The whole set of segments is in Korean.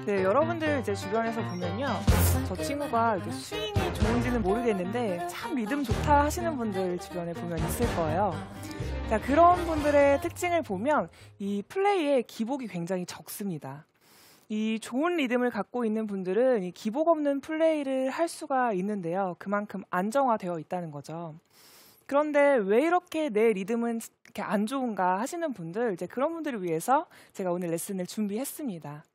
네, 여러분들 이제 주변에서 보면요. 저 친구가 이렇게 스윙이 좋은지는 모르겠는데 참 리듬 좋다 하시는 분들 주변에 보면 있을 거예요. 자, 그런 분들의 특징을 보면 이 플레이의 기복이 굉장히 적습니다. 이 좋은 리듬을 갖고 있는 분들은 이 기복 없는 플레이를 할 수가 있는데요. 그만큼 안정화되어 있다는 거죠. 그런데 왜 이렇게 내 리듬은 이렇게 안 좋은가 하시는 분들, 이제 그런 분들을 위해서 제가 오늘 레슨을 준비했습니다.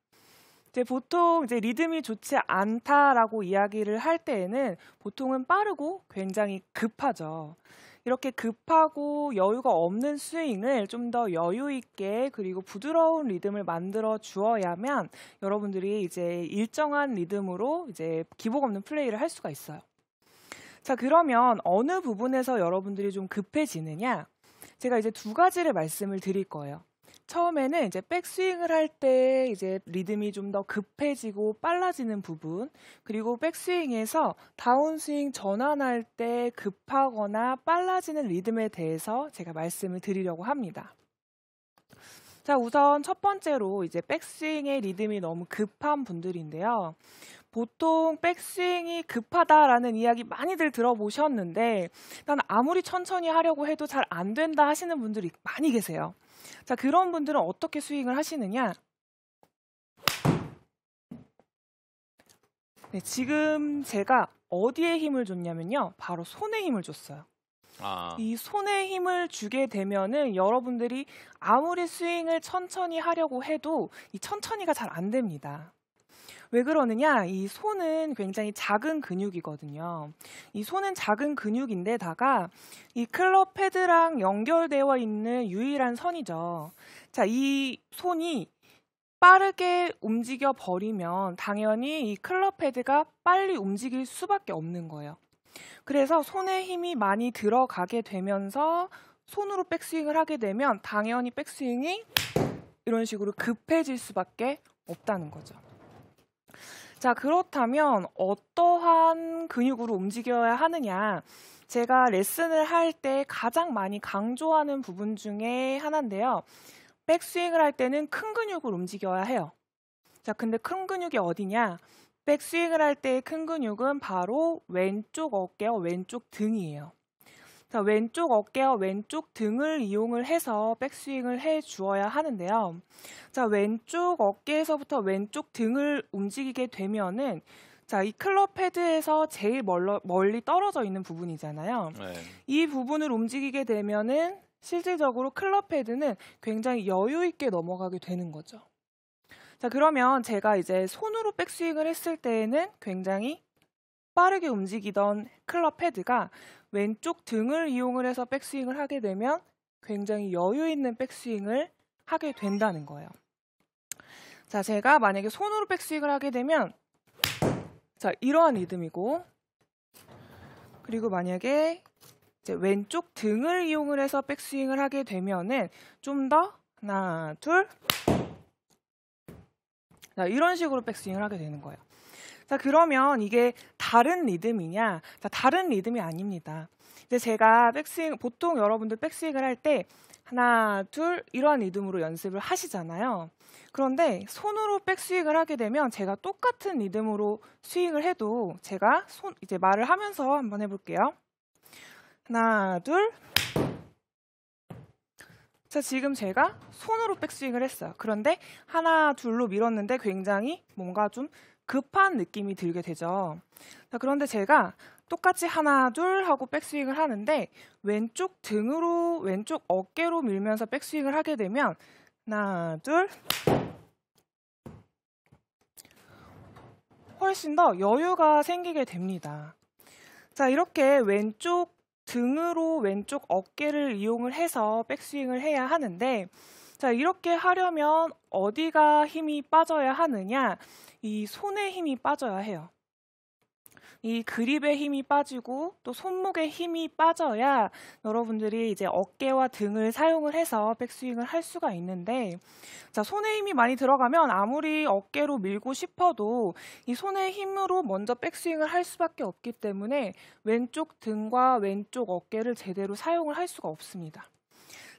이제 보통 이제 리듬이 좋지 않다라고 이야기를 할 때에는 보통은 빠르고 굉장히 급하죠. 이렇게 급하고 여유가 없는 스윙을 좀 더 여유 있게 그리고 부드러운 리듬을 만들어 주어야만 여러분들이 이제 일정한 리듬으로 이제 기복 없는 플레이를 할 수가 있어요. 자, 그러면 어느 부분에서 여러분들이 좀 급해지느냐? 제가 이제 두 가지를 말씀을 드릴 거예요. 처음에는 이제 백스윙을 할 때 이제 리듬이 좀 더 급해지고 빨라지는 부분, 그리고 백스윙에서 다운스윙 전환할 때 급하거나 빨라지는 리듬에 대해서 제가 말씀을 드리려고 합니다. 자, 우선 첫 번째로 이제 백스윙의 리듬이 너무 급한 분들인데요. 보통 백스윙이 급하다라는 이야기 많이들 들어보셨는데 난 아무리 천천히 하려고 해도 잘 안 된다 하시는 분들이 많이 계세요. 자, 그런 분들은 어떻게 스윙을 하시느냐? 네, 지금 제가 어디에 힘을 줬냐면요. 바로 손에 힘을 줬어요. 이 손에 힘을 주게 되면은 여러분들이 아무리 스윙을 천천히 하려고 해도 이 천천히가 잘 안 됩니다. 왜 그러느냐? 이 손은 굉장히 작은 근육이거든요. 이 손은 작은 근육인데다가 이 클럽 패드랑 연결되어 있는 유일한 선이죠. 자, 이 손이 빠르게 움직여 버리면 당연히 이 클럽 패드가 빨리 움직일 수밖에 없는 거예요. 그래서 손에 힘이 많이 들어가게 되면서 손으로 백스윙을 하게 되면 당연히 백스윙이 이런 식으로 급해질 수밖에 없다는 거죠. 자, 그렇다면 어떠한 근육으로 움직여야 하느냐? 제가 레슨을 할 때 가장 많이 강조하는 부분 중에 하나인데요. 백스윙을 할 때는 큰 근육을 움직여야 해요. 자, 근데 큰 근육이 어디냐? 백스윙을 할 때 큰 근육은 바로 왼쪽 어깨와 왼쪽 등이에요. 자, 왼쪽 어깨와 왼쪽 등을 이용을 해서 백스윙을 해 주어야 하는데요. 자, 왼쪽 어깨에서부터 왼쪽 등을 움직이게 되면은 자, 이 클럽 패드에서 제일 멀리 떨어져 있는 부분이잖아요. 네. 이 부분을 움직이게 되면은 실질적으로 클럽 패드는 굉장히 여유 있게 넘어가게 되는 거죠. 자, 그러면 제가 이제 손으로 백스윙을 했을 때에는 굉장히 빠르게 움직이던 클럽 패드가 왼쪽 등을 이용을 해서 백스윙을 하게 되면 굉장히 여유 있는 백스윙을 하게 된다는 거예요. 자, 제가 만약에 손으로 백스윙을 하게 되면 자, 이러한 리듬이고, 그리고 만약에 이제 왼쪽 등을 이용을 해서 백스윙을 하게 되면은 좀 더 하나, 둘, 자, 이런 식으로 백스윙을 하게 되는 거예요. 자, 그러면 이게 다른 리듬이냐? 자, 다른 리듬이 아닙니다. 이제 제가 백스윙, 보통 여러분들 백스윙을 할 때 하나, 둘 이런 리듬으로 연습을 하시잖아요. 그런데 손으로 백스윙을 하게 되면 제가 똑같은 리듬으로 스윙을 해도 제가 이제 말을 하면서 한번 해볼게요. 하나, 둘. 자, 지금 제가 손으로 백스윙을 했어요. 그런데 하나, 둘로 밀었는데 굉장히 뭔가 좀 급한 느낌이 들게 되죠. 자, 그런데 제가 똑같이 하나, 둘 하고 백스윙을 하는데 왼쪽 등으로, 왼쪽 어깨로 밀면서 백스윙을 하게 되면 하나, 둘 훨씬 더 여유가 생기게 됩니다. 자, 이렇게 왼쪽 등으로 왼쪽 어깨를 이용을 해서 백스윙을 해야 하는데 자, 이렇게 하려면 어디가 힘이 빠져야 하느냐? 이 손에 힘이 빠져야 해요. 이 그립에 힘이 빠지고 또 손목에 힘이 빠져야 여러분들이 이제 어깨와 등을 사용을 해서 백스윙을 할 수가 있는데 자, 손에 힘이 많이 들어가면 아무리 어깨로 밀고 싶어도 이 손의 힘으로 먼저 백스윙을 할 수밖에 없기 때문에 왼쪽 등과 왼쪽 어깨를 제대로 사용을 할 수가 없습니다.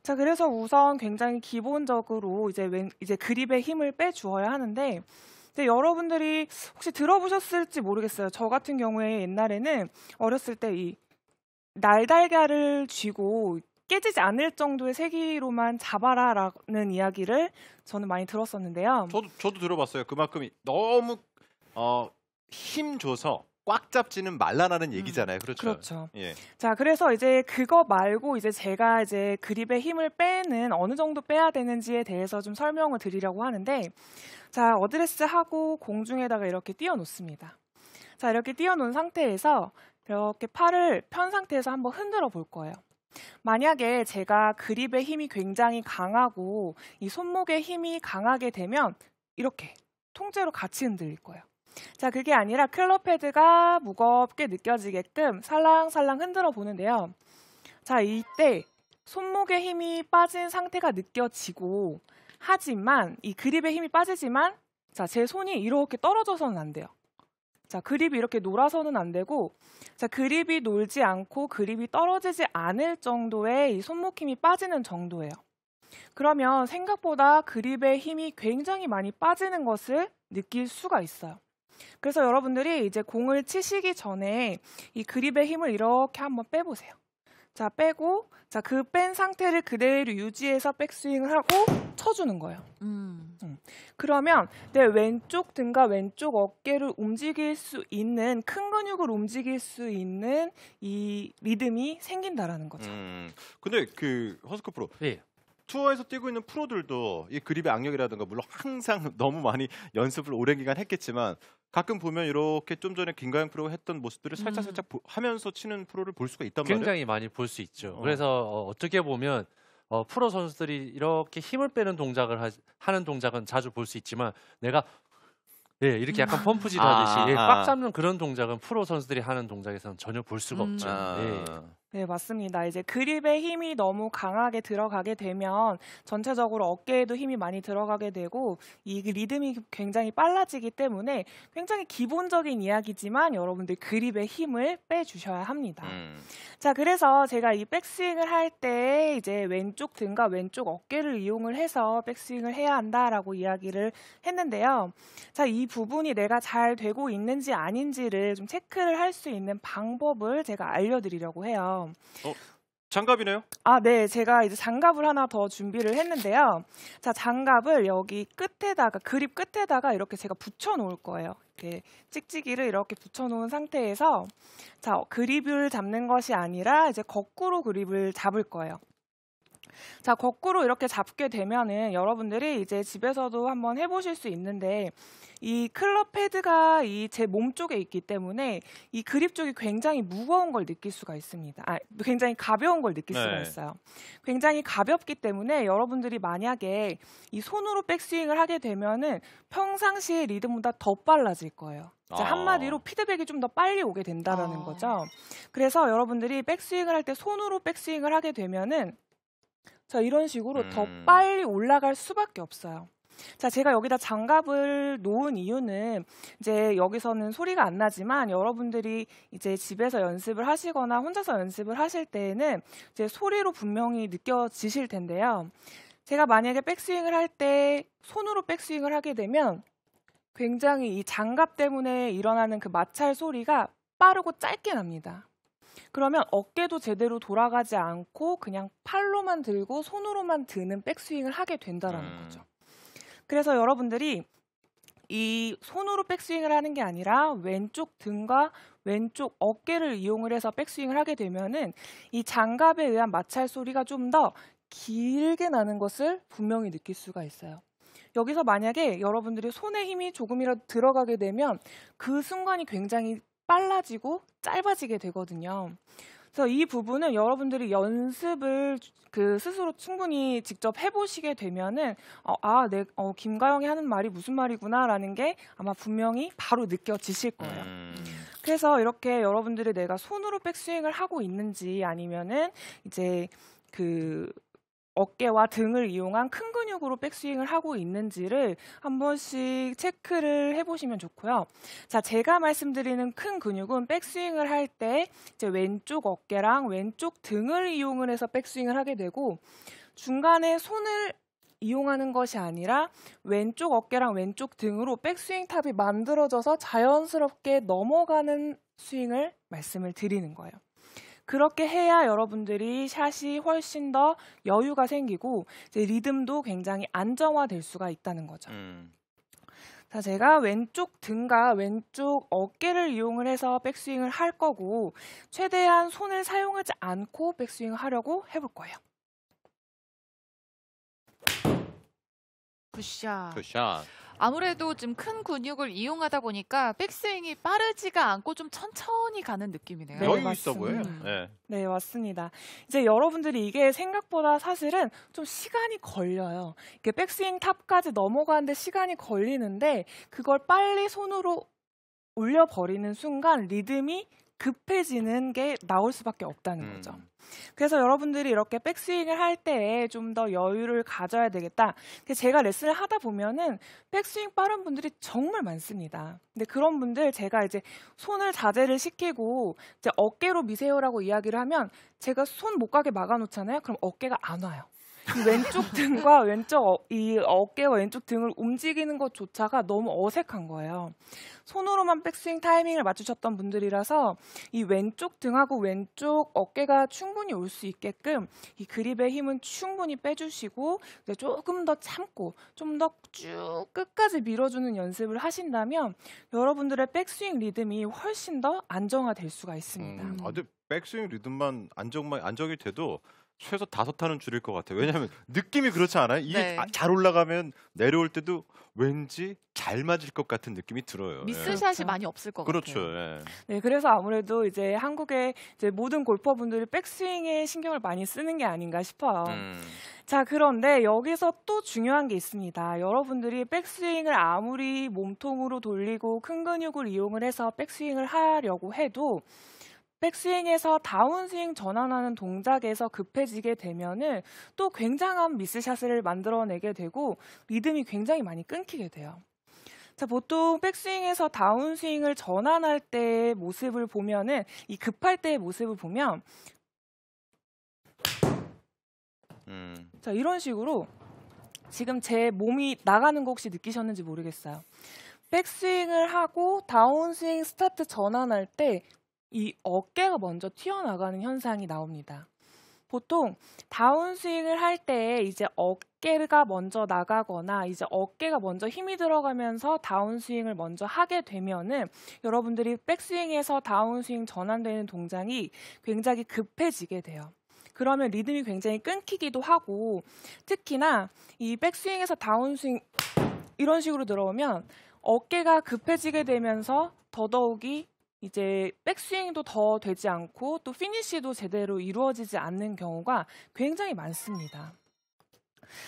자, 그래서 우선 굉장히 기본적으로 이제 그립에 힘을 빼 주어야 하는데 근데 여러분들이 혹시 들어보셨을지 모르겠어요. 저 같은 경우에 옛날에는 어렸을 때 이 날달걀을 쥐고 깨지지 않을 정도의 세기로만 잡아라라는 이야기를 저는 많이 들었었는데요. 저도 들어봤어요. 그만큼 너무 힘 줘서 꽉 잡지는 말라라는 얘기잖아요. 그렇죠. 그렇죠. 예. 자, 그래서 이제 그거 말고 이제 제가 이제 그립의 힘을 빼는 어느 정도 빼야 되는지에 대해서 좀 설명을 드리려고 하는데, 자, 어드레스 하고 공중에다가 이렇게 띄워 놓습니다. 자, 이렇게 띄워 놓은 상태에서 이렇게 팔을 편 상태에서 한번 흔들어 볼 거예요. 만약에 제가 그립의 힘이 굉장히 강하고 이 손목의 힘이 강하게 되면 이렇게 통째로 같이 흔들릴 거예요. 자, 그게 아니라 클럽 헤드가 무겁게 느껴지게끔 살랑살랑 흔들어 보는데요. 자, 이때 손목의 힘이 빠진 상태가 느껴지고, 하지만 이 그립의 힘이 빠지지만 자, 제 손이 이렇게 떨어져서는 안 돼요. 자, 그립이 이렇게 놀아서는 안 되고, 자, 그립이 놀지 않고 그립이 떨어지지 않을 정도의 이 손목 힘이 빠지는 정도예요. 그러면 생각보다 그립의 힘이 굉장히 많이 빠지는 것을 느낄 수가 있어요. 그래서 여러분들이 이제 공을 치시기 전에 이 그립의 힘을 이렇게 한번 빼보세요. 자, 빼고, 자, 그 뺀 상태를 그대로 유지해서 백스윙을 하고 쳐주는 거예요. 그러면 내 왼쪽 등과 왼쪽 어깨를 움직일 수 있는, 큰 근육을 움직일 수 있는 이 리듬이 생긴다라는 거죠. 근데 그 허스커 프로, 예. 투어에서 뛰고 있는 프로들도 이 그립의 악력이라든가 물론 항상 너무 많이 연습을 오랜 기간 했겠지만 가끔 보면 이렇게 좀 전에 김가영 프로가 했던 모습들을 살짝 하면서 치는 프로를 볼 수가 있단 말이에요. 굉장히 많이 볼 수 있죠. 그래서 어떻게 보면 프로 선수들이 이렇게 힘을 빼는 동작을 하는 동작은 자주 볼 수 있지만, 내가 이렇게 약간 펌프질 하듯이 꽉 잡는 그런 동작은 프로 선수들이 하는 동작에서는 전혀 볼 수가 없죠. 네, 맞습니다. 이제 그립에 힘이 너무 강하게 들어가게 되면 전체적으로 어깨에도 힘이 많이 들어가게 되고 이 리듬이 굉장히 빨라지기 때문에 굉장히 기본적인 이야기지만 여러분들 그립에 힘을 빼주셔야 합니다. 자, 그래서 제가 이 백스윙을 할 때 이제 왼쪽 등과 왼쪽 어깨를 이용을 해서 백스윙을 해야 한다라고 이야기를 했는데요. 자, 이 부분이 내가 잘 되고 있는지 아닌지를 좀 체크를 할 수 있는 방법을 제가 알려드리려고 해요. 장갑이네요? 아, 네. 제가 이제 장갑을 하나 더 준비를 했는데요. 자, 장갑을 여기 끝에다가, 그립 끝에다가 이렇게 제가 붙여 놓을 거예요. 이렇게 찍찍이를 이렇게 붙여 놓은 상태에서 자, 그립을 잡는 것이 아니라 이제 거꾸로 그립을 잡을 거예요. 자, 거꾸로 이렇게 잡게 되면은 여러분들이 이제 집에서도 한번 해보실 수 있는데, 이 클럽 헤드가 이 제 몸 쪽에 있기 때문에 이 그립 쪽이 굉장히 무거운 걸 느낄 수가 있습니다. 굉장히 가벼운 걸 느낄 수가 있어요. 굉장히 가볍기 때문에 여러분들이 만약에 이 손으로 백스윙을 하게 되면은 평상시의 리듬보다 더 빨라질 거예요. 한마디로 피드백이 좀 더 빨리 오게 된다라는 거죠. 그래서 여러분들이 백스윙을 할 때 손으로 백스윙을 하게 되면은 자, 이런 식으로 더 빨리 올라갈 수밖에 없어요. 자, 제가 여기다 장갑을 놓은 이유는 이제 여기서는 소리가 안 나지만 여러분들이 이제 집에서 연습을 하시거나 혼자서 연습을 하실 때에는 이제 소리로 분명히 느껴지실 텐데요. 제가 만약에 백스윙을 할 때 손으로 백스윙을 하게 되면 굉장히 이 장갑 때문에 일어나는 그 마찰 소리가 빠르고 짧게 납니다. 그러면 어깨도 제대로 돌아가지 않고 그냥 팔로만 들고 손으로만 드는 백스윙을 하게 된다라는 거죠. 그래서 여러분들이 이 손으로 백스윙을 하는 게 아니라 왼쪽 등과 왼쪽 어깨를 이용을 해서 백스윙을 하게 되면은 이 장갑에 의한 마찰 소리가 좀 더 길게 나는 것을 분명히 느낄 수가 있어요. 여기서 만약에 여러분들이 손에 힘이 조금이라도 들어가게 되면 그 순간이 굉장히 빨라지고 짧아지게 되거든요. 그래서 이 부분은 여러분들이 연습을 스스로 충분히 직접 해보시게 되면은 김가영이 하는 말이 무슨 말이구나라는 게 아마 분명히 바로 느껴지실 거예요. 그래서 이렇게 여러분들이 내가 손으로 백스윙을 하고 있는지 아니면은 이제 어깨와 등을 이용한 큰 근육으로 백스윙을 하고 있는지를 한 번씩 체크를 해보시면 좋고요. 자, 제가 말씀드리는 큰 근육은 백스윙을 할 때 이제 왼쪽 어깨랑 왼쪽 등을 이용을 해서 백스윙을 하게 되고 중간에 손을 이용하는 것이 아니라 왼쪽 어깨랑 왼쪽 등으로 백스윙 탑이 만들어져서 자연스럽게 넘어가는 스윙을 말씀을 드리는 거예요. 그렇게 해야 여러분들이 샷이 훨씬 더 여유가 생기고 이제 리듬도 굉장히 안정화될 수가 있다는 거죠. 자, 제가 왼쪽 등과 왼쪽 어깨를 이용을 해서 백스윙을 할 거고 최대한 손을 사용하지 않고 백스윙을 하려고 해볼 거예요. 굿샷. 굿샷. 아무래도 좀 큰 근육을 이용하다 보니까 백스윙이 빠르지가 않고 좀 천천히 가는 느낌이네요. 네, 여유 있어 맞습니다. 보여요. 네. 네, 맞습니다. 이제 여러분들이 이게 생각보다 사실은 좀 시간이 걸려요. 이게 백스윙 탑까지 넘어가는데 시간이 걸리는데 그걸 빨리 손으로 올려버리는 순간 리듬이 급해지는 게 나올 수밖에 없다는 거죠. 그래서 여러분들이 이렇게 백스윙을 할 때 좀 더 여유를 가져야 되겠다. 제가 레슨을 하다 보면은 백스윙 빠른 분들이 정말 많습니다. 근데 그런 분들 제가 이제 손을 자제를 시키고 이제 어깨로 미세요라고 이야기를 하면 제가 손 못 가게 막아놓잖아요. 그럼 어깨가 안 와요. 이 왼쪽 등과 이 어깨와 왼쪽 등을 움직이는 것조차가 너무 어색한 거예요. 손으로만 백스윙 타이밍을 맞추셨던 분들이라서 이 왼쪽 등하고 왼쪽 어깨가 충분히 올 수 있게끔 이 그립의 힘은 충분히 빼주시고 이제 조금 더 참고 좀 더 쭉 끝까지 밀어주는 연습을 하신다면 여러분들의 백스윙 리듬이 훨씬 더 안정화될 수가 있습니다. 근데 백스윙 리듬만 안정이 돼도 최소 5타는 줄일 것 같아요. 왜냐하면 느낌이 그렇지 않아요? 이게 네. 잘 올라가면 내려올 때도 왠지 잘 맞을 것 같은 느낌이 들어요. 미스샷이 그렇죠. 많이 없을 것 그렇죠. 같아요. 예. 네, 그래서 아무래도 이제 한국의 이제 모든 골퍼분들이 백스윙에 신경을 많이 쓰는 게 아닌가 싶어요. 자, 그런데 여기서 또 중요한 게 있습니다. 여러분들이 백스윙을 아무리 몸통으로 돌리고 큰 근육을 이용을 해서 백스윙을 하려고 해도 백스윙에서 다운스윙 전환하는 동작에서 급해지게 되면은 또 굉장한 미스샷을 만들어내게 되고 리듬이 굉장히 많이 끊기게 돼요. 자, 보통 백스윙에서 다운스윙을 전환할 때의 모습을 보면은 이 급할 때의 모습을 보면 자, 이런 식으로 지금 제 몸이 나가는 거 혹시 느끼셨는지 모르겠어요. 백스윙을 하고 다운스윙 스타트 전환할 때 이 어깨가 먼저 튀어나가는 현상이 나옵니다. 보통 다운스윙을 할 때 이제 어깨가 먼저 나가거나 이제 어깨가 먼저 힘이 들어가면서 다운스윙을 먼저 하게 되면은 여러분들이 백스윙에서 다운스윙 전환되는 동작이 굉장히 급해지게 돼요. 그러면 리듬이 굉장히 끊기기도 하고 특히나 이 백스윙에서 다운스윙 이런 식으로 들어오면 어깨가 급해지게 되면서 더더욱이 이제 백스윙도 더 되지 않고 또 피니쉬도 제대로 이루어지지 않는 경우가 굉장히 많습니다.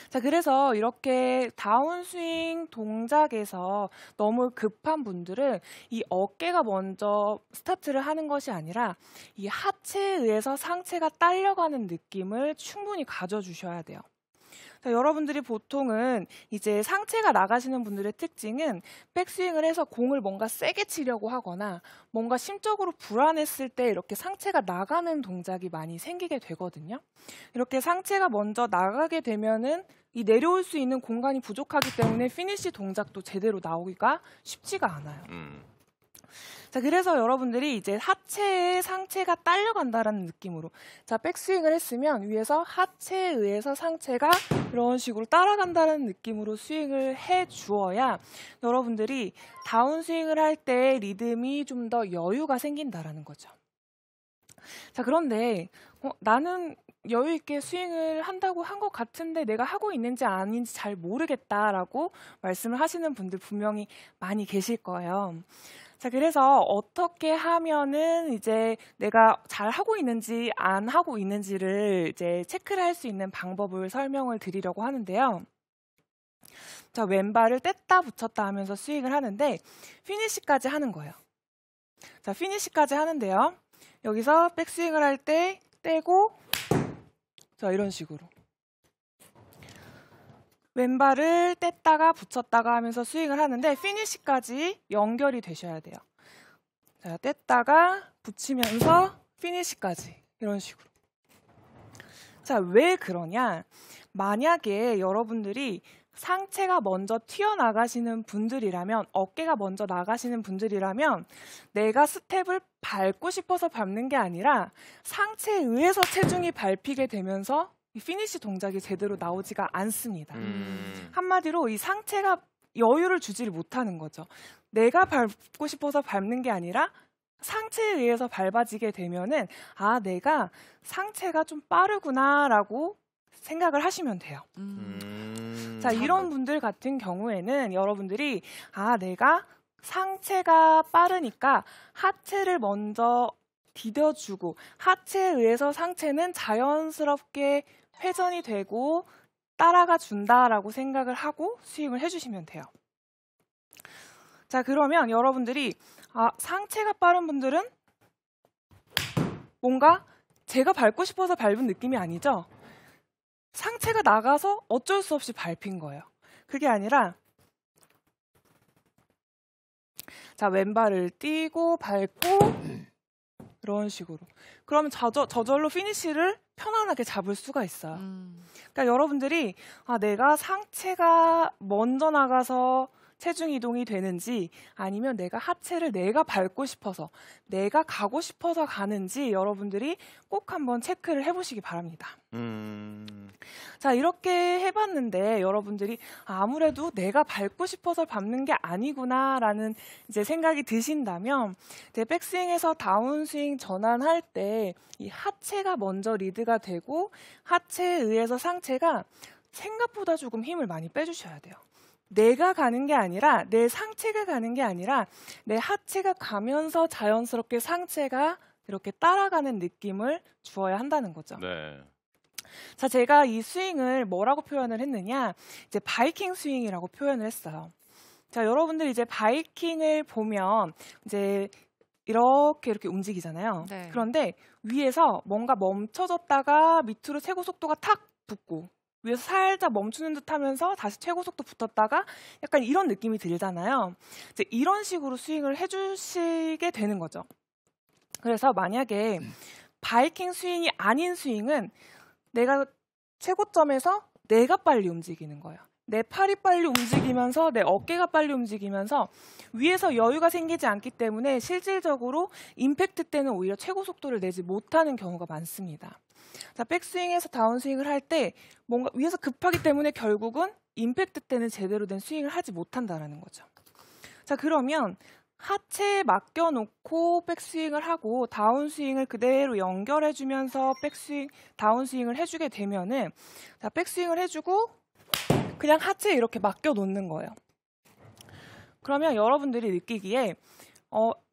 자, 그래서 이렇게 다운스윙 동작에서 너무 급한 분들은 이 어깨가 먼저 스타트를 하는 것이 아니라 이 하체에 의해서 상체가 딸려가는 느낌을 충분히 가져주셔야 돼요. 자, 여러분들이 보통은 이제 상체가 나가시는 분들의 특징은 백스윙을 해서 공을 뭔가 세게 치려고 하거나 뭔가 심적으로 불안했을 때 이렇게 상체가 나가는 동작이 많이 생기게 되거든요. 이렇게 상체가 먼저 나가게 되면은 이 내려올 수 있는 공간이 부족하기 때문에 피니쉬 동작도 제대로 나오기가 쉽지가 않아요. 자, 그래서 여러분들이 이제 하체에 상체가 딸려간다라는 느낌으로 자, 백스윙을 했으면 위에서 하체에 의해서 상체가 이런 식으로 따라간다는 느낌으로 스윙을 해 주어야 여러분들이 다운스윙을 할 때 리듬이 좀 더 여유가 생긴다라는 거죠. 자, 그런데 나는 여유 있게 스윙을 한다고 한 것 같은데 내가 하고 있는지 아닌지 잘 모르겠다라고 말씀을 하시는 분들 분명히 많이 계실 거예요. 자, 그래서 어떻게 하면은 이제 내가 잘 하고 있는지 안 하고 있는지를 이제 체크를 할 수 있는 방법을 설명을 드리려고 하는데요. 자, 왼발을 뗐다 붙였다 하면서 스윙을 하는데 피니쉬까지 하는 거예요. 자, 피니쉬까지 하는데요. 여기서 백스윙을 할 때 떼고 자, 이런 식으로 왼발을 뗐다가 붙였다가 하면서 스윙을 하는데 피니쉬까지 연결이 되셔야 돼요. 자, 뗐다가 붙이면서 피니쉬까지 이런 식으로. 자, 왜 그러냐? 만약에 여러분들이 상체가 먼저 튀어나가시는 분들이라면, 어깨가 먼저 나가시는 분들이라면 내가 스텝을 밟고 싶어서 밟는 게 아니라 상체에 의해서 체중이 밟히게 되면서 이 피니시 동작이 제대로 나오지가 않습니다. 한마디로 이 상체가 여유를 주지를 못하는 거죠. 내가 밟고 싶어서 밟는 게 아니라 상체에 의해서 밟아지게 되면은 아, 내가 상체가 좀 빠르구나라고 생각을 하시면 돼요. 자, 이런 분들 같은 경우에는 여러분들이 아, 내가 상체가 빠르니까 하체를 먼저 디뎌주고 하체에 의해서 상체는 자연스럽게 회전이 되고 따라가 준다라고 생각을 하고 스윙을 해주시면 돼요. 자, 그러면 여러분들이 아, 상체가 빠른 분들은 뭔가 제가 밟고 싶어서 밟은 느낌이 아니죠? 상체가 나가서 어쩔 수 없이 밟힌 거예요. 그게 아니라 자, 왼발을 띄고 밟고 이런 식으로. 그러면 저절로 피니시를 편안하게 잡을 수가 있어요. 그러니까 여러분들이 아, 내가 상체가 먼저 나가서 체중 이동이 되는지 아니면 내가 하체를 내가 밟고 싶어서 내가 가고 싶어서 가는지 여러분들이 꼭 한번 체크를 해보시기 바랍니다. 자, 이렇게 해봤는데 여러분들이 아무래도 내가 밟고 싶어서 밟는 게 아니구나라는 이제 생각이 드신다면 이제 백스윙에서 다운스윙 전환할 때 이 하체가 먼저 리드가 되고 하체에 의해서 상체가 생각보다 조금 힘을 많이 빼주셔야 돼요. 내가 가는 게 아니라 내 상체가 가는 게 아니라 내 하체가 가면서 자연스럽게 상체가 이렇게 따라가는 느낌을 주어야 한다는 거죠. 네. 자, 제가 이 스윙을 뭐라고 표현을 했느냐? 이제 바이킹 스윙이라고 표현을 했어요. 자, 여러분들 이제 바이킹을 보면 이제 이렇게 움직이잖아요. 네. 그런데 위에서 뭔가 멈춰졌다가 밑으로 최고 속도가 탁 붙고 위에서 살짝 멈추는 듯 하면서 다시 최고 속도 붙었다가 약간 이런 느낌이 들잖아요. 이제 이런 식으로 스윙을 해주시게 되는 거죠. 그래서 만약에 바이킹 스윙이 아닌 스윙은 내가 최고점에서 내가 빨리 움직이는 거예요. 내 팔이 빨리 움직이면서 내 어깨가 빨리 움직이면서 위에서 여유가 생기지 않기 때문에 실질적으로 임팩트 때는 오히려 최고 속도를 내지 못하는 경우가 많습니다. 자, 백스윙에서 다운스윙을 할 때 뭔가 위에서 급하기 때문에 결국은 임팩트 때는 제대로 된 스윙을 하지 못한다는 거죠. 자, 그러면 하체에 맡겨놓고 백스윙을 하고 다운스윙을 그대로 연결해주면서 다운스윙을 해주게 되면은 자, 백스윙을 해주고 그냥 하체에 이렇게 맡겨놓는 거예요. 그러면 여러분들이 느끼기에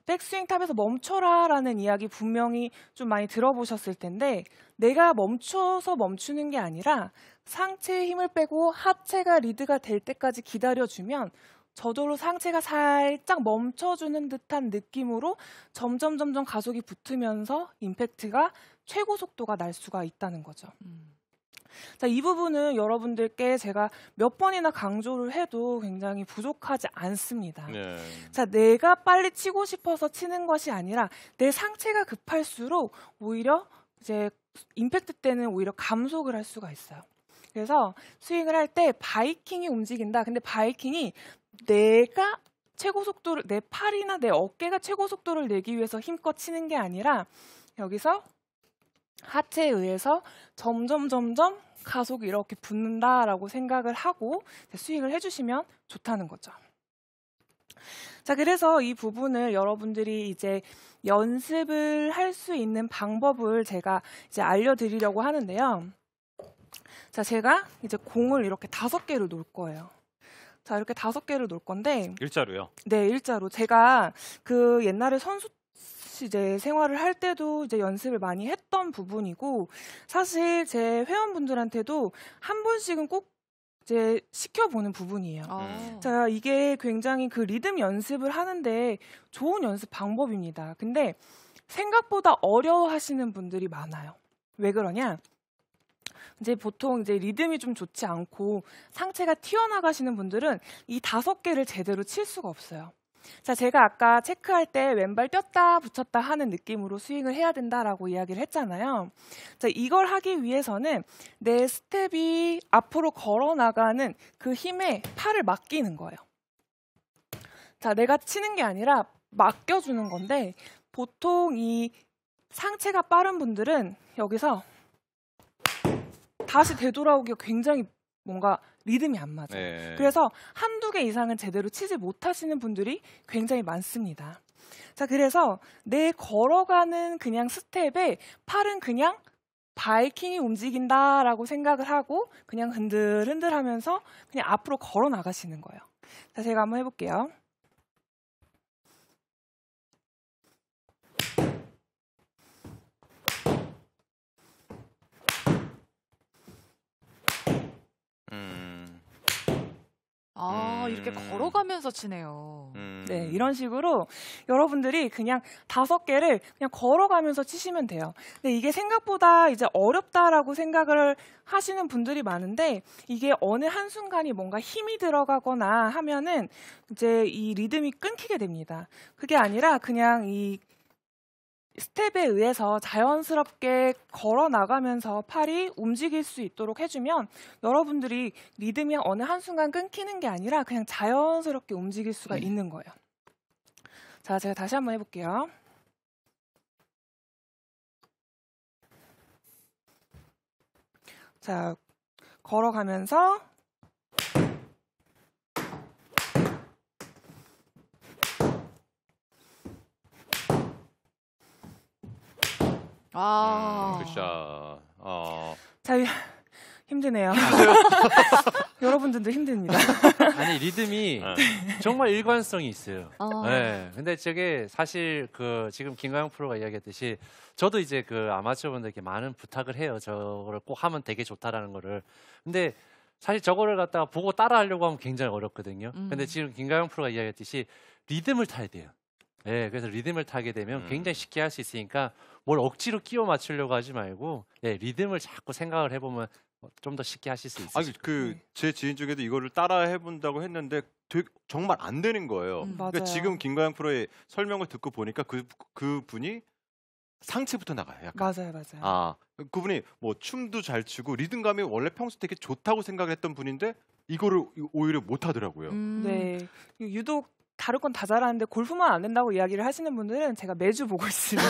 백스윙 탑에서 멈춰라라는 이야기 분명히 좀 많이 들어보셨을 텐데 내가 멈춰서 멈추는 게 아니라 상체에 힘을 빼고 하체가 리드가 될 때까지 기다려주면 저절로 상체가 살짝 멈춰주는 듯한 느낌으로 점점 가속이 붙으면서 임팩트가 최고 속도가 날 수가 있다는 거죠. 자, 이 부분은 여러분들께 제가 몇 번이나 강조를 해도 굉장히 부족하지 않습니다. 네. 자, 내가 빨리 치고 싶어서 치는 것이 아니라 내 상체가 급할수록 오히려 이제 임팩트 때는 오히려 감속을 할 수가 있어요. 그래서 스윙을 할 때 바이킹이 움직인다. 근데 바이킹이 내가 최고 속도를 내 팔이나 내 어깨가 최고 속도를 내기 위해서 힘껏 치는 게 아니라 여기서 하체에 의해서 점점 가속이 이렇게 붙는다라고 생각을 하고 스윙을 해주시면 좋다는 거죠. 자, 그래서 이 부분을 여러분들이 이제 연습을 할 수 있는 방법을 제가 이제 알려드리려고 하는데요. 자, 제가 이제 공을 이렇게 5개를 놓을 거예요. 자, 이렇게 5개를 놓을 건데 일자로요? 네, 일자로. 제가 그 옛날에 선수 이제 생활을 할 때도 이제 연습을 많이 했던 부분이고 사실 제 회원분들한테도 한 번씩은 꼭 이제 시켜보는 부분이에요. 자, 이게 굉장히 그 리듬 연습을 하는데 좋은 연습 방법입니다. 근데 생각보다 어려워하시는 분들이 많아요. 왜 그러냐? 이제 보통 이제 리듬이 좀 좋지 않고 상체가 튀어나가시는 분들은 이 5개를 제대로 칠 수가 없어요. 자, 제가 아까 체크할 때 왼발 뗐다 붙였다 하는 느낌으로 스윙을 해야 된다라고 이야기를 했잖아요. 자, 이걸 하기 위해서는 내 스텝이 앞으로 걸어 나가는 그 힘에 팔을 맡기는 거예요. 자, 내가 치는 게 아니라 맡겨주는 건데 보통 이 상체가 빠른 분들은 여기서 다시 되돌아오기가 굉장히 뭔가 리듬이 안 맞아요. 네. 그래서 한두 개 이상은 제대로 치지 못하시는 분들이 굉장히 많습니다. 자, 그래서 내 걸어가는 그냥 스텝에 팔은 그냥 바이킹이 움직인다라고 생각을 하고 그냥 흔들흔들 하면서 그냥 앞으로 걸어 나가시는 거예요. 자, 제가 한번 해볼게요. 이렇게 걸어가면서 치네요. 네, 이런 식으로 여러분들이 그냥 5개를 그냥 걸어가면서 치시면 돼요. 근데 이게 생각보다 이제 어렵다라고 생각을 하시는 분들이 많은데 이게 어느 한순간이 뭔가 힘이 들어가거나 하면은 이제 이 리듬이 끊기게 됩니다. 그게 아니라 그냥 이 스텝에 의해서 자연스럽게 걸어 나가면서 팔이 움직일 수 있도록 해주면 여러분들이 리듬이 어느 한순간 끊기는 게 아니라 그냥 자연스럽게 움직일 수가 있는 거예요. 자, 제가 다시 한번 해볼게요. 자, 걸어가면서 굿샷. 자, 힘드네요. 여러분들도 힘듭니다. 아니 리듬이 정말 일관성이 있어요. 어. 네, 근데 저게 사실 그 지금 김가영 프로가 이야기했듯이 저도 이제 그 아마추어 분들께 많은 부탁을 해요. 저거를 꼭 하면 되게 좋다라는 거를. 근데 사실 저거를 갖다가 보고 따라하려고 하면 굉장히 어렵거든요. 근데 지금 김가영 프로가 이야기했듯이 리듬을 타야 돼요. 네, 그래서 리듬을 타게 되면 굉장히 쉽게 할 수 있으니까 뭘 억지로 끼워 맞추려고 하지 말고 리듬을 자꾸 생각을 해보면 좀 더 쉽게 하실 수 있어요. 아니 제 지인 중에도 이거를 따라 해본다고 했는데 정말 안 되는 거예요. 맞아요. 그러니까 지금 김가영 프로의 설명을 듣고 보니까 그 분이 상체부터 나가요. 약간. 맞아요. 그분이 뭐 춤도 잘 추고 리듬감이 원래 평소 되게 좋다고 생각했던 분인데 이거를 오히려 못 하더라고요. 네, 유독 다른 건 다 잘하는데 골프만 안 된다고 이야기를 하시는 분들은 제가 매주 보고 있습니다.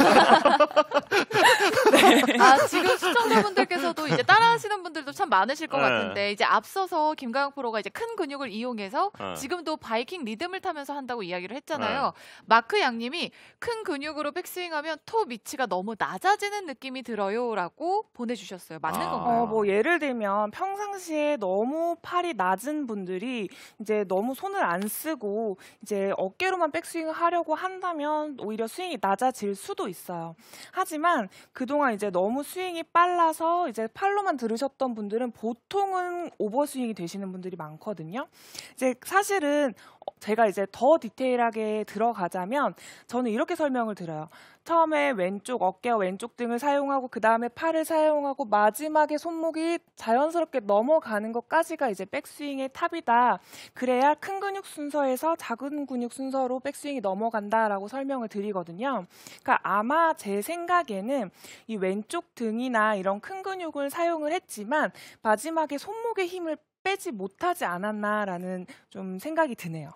네. 지금 시청자분들께서도 이제 따라하시는 분들도 참 많으실 것 네. 같은데 이제 앞서서 김가영 프로가 이제 큰 근육을 이용해서 네. 지금도 바이킹 리듬을 타면서 한다고 이야기를 했잖아요. 마크 양님이 큰 근육으로 백스윙하면 톱 위치가 너무 낮아지는 느낌이 들어요라고 보내주셨어요. 맞는 건가요? 뭐 예를 들면 평상시에 너무 팔이 낮은 분들이 이제 너무 손을 안 쓰고 이제 어깨로만 백스윙을 하려고 한다면 오히려 스윙이 낮아질 수도 있어요. 하지만 그동안 이제 너무 스윙이 빨라서 이제 팔로만 들으셨던 분들은 보통은 오버스윙이 되시는 분들이 많거든요. 이제 사실은 제가 이제 더 디테일하게 들어가자면 저는 이렇게 설명을 드려요. 처음에 왼쪽 어깨와 왼쪽 등을 사용하고 그 다음에 팔을 사용하고 마지막에 손목이 자연스럽게 넘어가는 것까지가 이제 백스윙의 탑이다. 그래야 큰 근육 순서에서 작은 근육 순서로 백스윙이 넘어간다라고 설명을 드리거든요. 그러니까 아마 제 생각에는 이 왼쪽 등이나 이런 큰 근육을 사용을 했지만 마지막에 손목의 힘을 빼지 못하지 않았나라는 좀 생각이 드네요.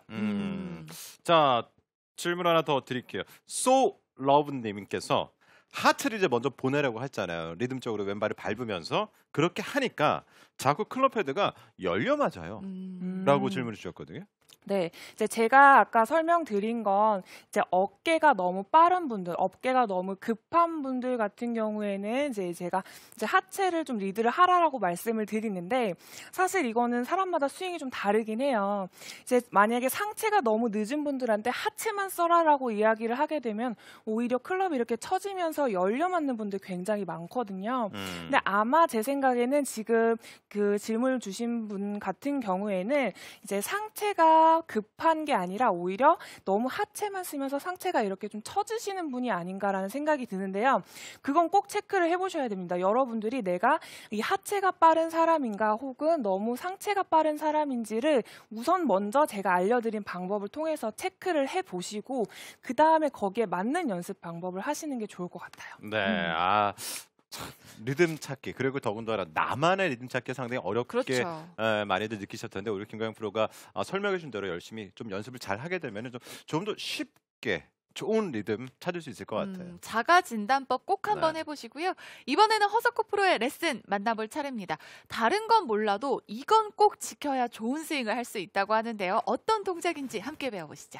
자, 질문 하나 더 드릴게요. 소러브님께서 하트를 이제 먼저 보내라고 했잖아요. 리듬적으로 왼발을 밟으면서 그렇게 하니까 자꾸 클럽 헤드가 열려 맞아요. 라고 질문을 주셨거든요. 네, 이제 제가 아까 설명드린 건 이제 어깨가 너무 빠른 분들, 어깨가 너무 급한 분들 같은 경우에는 이제 제가 이제 하체를 좀 리드를 하라라고 말씀을 드리는데 사실 이거는 사람마다 스윙이 좀 다르긴 해요. 이제 만약에 상체가 너무 늦은 분들한테 하체만 써라라고 이야기를 하게 되면 오히려 클럽이 이렇게 처지면서 열려 맞는 분들 굉장히 많거든요. 근데 아마 제 생각에는 지금 그 질문을 주신 분 같은 경우에는 이제 상체가 속도가 급한 게 아니라 오히려 너무 하체만 쓰면서 상체가 이렇게 좀 처지시는 분이 아닌가라는 생각이 드는데요. 그건 꼭 체크를 해보셔야 됩니다. 여러분들이 내가 이 하체가 빠른 사람인가 혹은 너무 상체가 빠른 사람인지를 우선 먼저 제가 알려드린 방법을 통해서 체크를 해보시고 그 다음에 거기에 맞는 연습 방법을 하시는 게 좋을 것 같아요. 네, 리듬 찾기 그리고 더군다나 나만의 리듬 찾기 상당히 어렵게 그렇죠. 많이들 느끼셨을 텐데 우리 김가영 프로가 설명해 준 대로 열심히 좀 연습을 잘 하게 되면 좀 더 쉽게 좋은 리듬 찾을 수 있을 것 같아요. 자가 진단법 꼭 한번 네. 해보시고요. 이번에는 허석호 프로의 레슨 만나볼 차례입니다. 다른 건 몰라도 이건 꼭 지켜야 좋은 스윙을 할 수 있다고 하는데요. 어떤 동작인지 함께 배워보시죠.